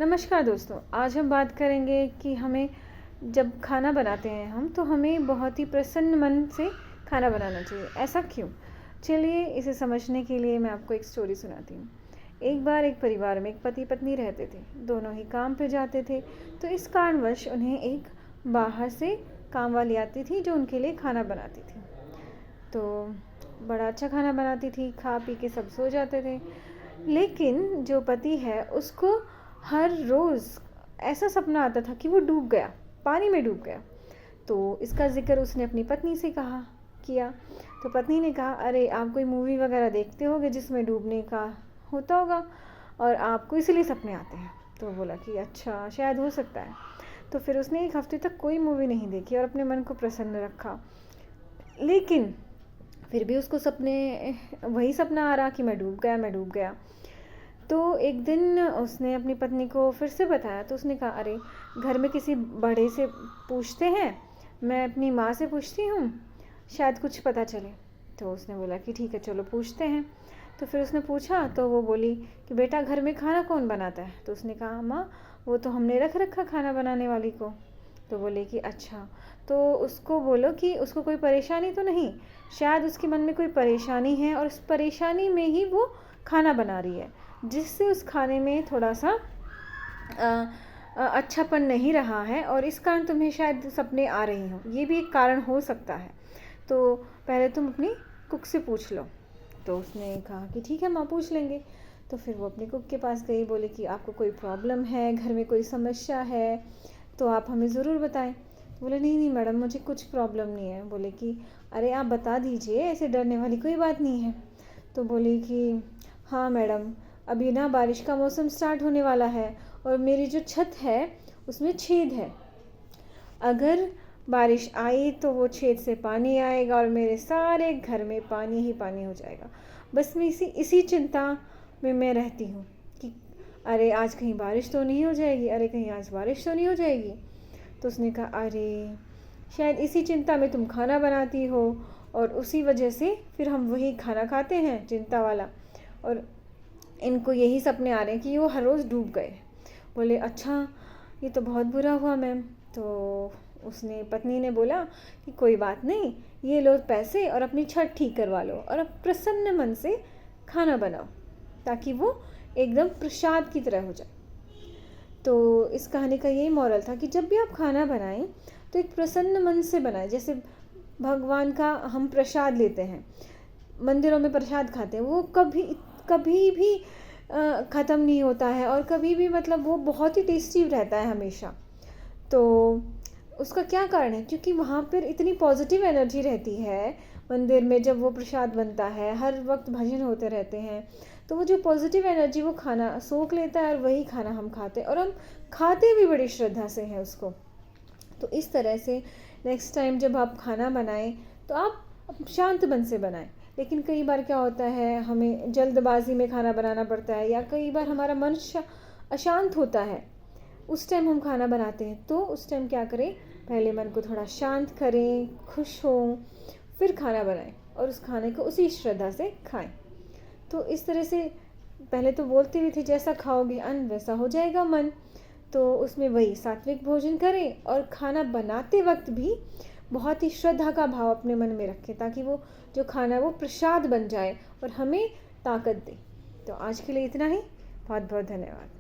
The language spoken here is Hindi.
नमस्कार दोस्तों, आज हम बात करेंगे कि हमें जब खाना बनाते हैं हम तो हमें बहुत ही प्रसन्न मन से खाना बनाना चाहिए। ऐसा क्यों? चलिए इसे समझने के लिए मैं आपको एक स्टोरी सुनाती हूँ। एक बार एक परिवार में एक पति पत्नी रहते थे। दोनों ही काम पे जाते थे, तो इस कारणवश उन्हें एक बाहर से काम वाली आती थी जो उनके लिए खाना बनाती थी। तो बड़ा अच्छा खाना बनाती थी, खा पी के सब सो जाते थे। लेकिन जो पति है उसको हर रोज़ ऐसा सपना आता था कि वो डूब गया, पानी में डूब गया। तो इसका ज़िक्र उसने अपनी पत्नी से किया। तो पत्नी ने कहा, अरे आप कोई मूवी वगैरह देखते होगे जिसमें डूबने का होता होगा और आपको इसीलिए सपने आते हैं। तो बोला कि अच्छा, शायद हो सकता है। तो फिर उसने एक हफ्ते तक कोई मूवी नहीं देखी और अपने मन को प्रसन्न रखा। लेकिन फिर भी उसको वही सपना आ रहा कि मैं डूब गया, मैं डूब गया। तो एक दिन उसने अपनी पत्नी को फिर से बताया। तो उसने कहा, अरे घर में किसी बड़े से पूछते हैं, मैं अपनी माँ से पूछती हूँ, शायद कुछ पता चले। तो उसने बोला कि ठीक है, चलो पूछते हैं। तो फिर उसने पूछा तो वो बोली कि बेटा, घर में खाना कौन बनाता है? तो उसने कहा, माँ वो तो हमने रख रखा खाना बनाने वाली को। तो बोले कि अच्छा, तो उसको बोलो कि उसको कोई परेशानी तो नहीं, शायद उसके मन में कोई परेशानी है और उस परेशानी में ही वो खाना बना रही है, जिससे उस खाने में थोड़ा सा अच्छापन नहीं रहा है और इस कारण तुम्हें शायद सपने आ रही हों। ये भी एक कारण हो सकता है। तो पहले तुम अपनी कुक से पूछ लो। तो उसने कहा कि ठीक है माँ, पूछ लेंगे। तो फिर वो अपने कुक के पास गई, बोले कि आपको कोई प्रॉब्लम है, घर में कोई समस्या है तो आप हमें ज़रूर बताएं। बोले नहीं नहीं मैडम, मुझे कुछ प्रॉब्लम नहीं है। बोले कि अरे आप बता दीजिए, ऐसे डरने वाली कोई बात नहीं है। तो बोली कि हाँ मैडम, अभी ना बारिश का मौसम स्टार्ट होने वाला है और मेरी जो छत है उसमें छेद है। अगर बारिश आई तो वो छेद से पानी आएगा और मेरे सारे घर में पानी ही पानी हो जाएगा। बस मैं इसी चिंता में मैं रहती हूँ कि अरे आज कहीं बारिश तो नहीं हो जाएगी, अरे कहीं आज बारिश तो नहीं हो जाएगी। तो उसने कहा, अरे शायद इसी चिंता में तुम खाना बनाती हो और उसी वजह से फिर हम वही खाना खाते हैं, चिंता वाला, और इनको यही सपने आ रहे हैं कि वो हर रोज़ डूब गए। बोले अच्छा, ये तो बहुत बुरा हुआ मैम। तो उसने पत्नी ने बोला कि कोई बात नहीं, ये लो पैसे और अपनी छत ठीक करवा लो और अब प्रसन्न मन से खाना बनाओ ताकि वो एकदम प्रसाद की तरह हो जाए। तो इस कहानी का यही मॉरल था कि जब भी आप खाना बनाएं तो एक प्रसन्न मन से बनाएं। जैसे भगवान का हम प्रसाद लेते हैं, मंदिरों में प्रसाद खाते हैं, वो कभी कभी भी ख़त्म नहीं होता है और कभी भी मतलब वो बहुत ही टेस्टी रहता है हमेशा। तो उसका क्या कारण है? क्योंकि वहाँ पर इतनी पॉजिटिव एनर्जी रहती है मंदिर में। जब वो प्रसाद बनता है, हर वक्त भजन होते रहते हैं, तो वो जो पॉजिटिव एनर्जी वो खाना सोख लेता है और वही खाना हम खाते हैं और हम खाते भी बड़ी श्रद्धा से हैं उसको। तो इस तरह से नेक्स्ट टाइम जब आप खाना बनाएं तो आप शांत मन से बनाएं। लेकिन कई बार क्या होता है, हमें जल्दबाजी में खाना बनाना पड़ता है या कई बार हमारा मन अशांत होता है, उस टाइम हम खाना बनाते हैं। तो उस टाइम क्या करें, पहले मन को थोड़ा शांत करें, खुश हों, फिर खाना बनाएं और उस खाने को उसी श्रद्धा से खाएं। तो इस तरह से पहले तो बोलती हुई थी, जैसा खाओगे अन्न वैसा हो जाएगा मन। तो उसमें वही सात्विक भोजन करें और खाना बनाते वक्त भी बहुत ही श्रद्धा का भाव अपने मन में रखें ताकि वो जो खाना वो प्रसाद बन जाए और हमें ताकत दे। तो आज के लिए इतना ही। बहुत बहुत धन्यवाद।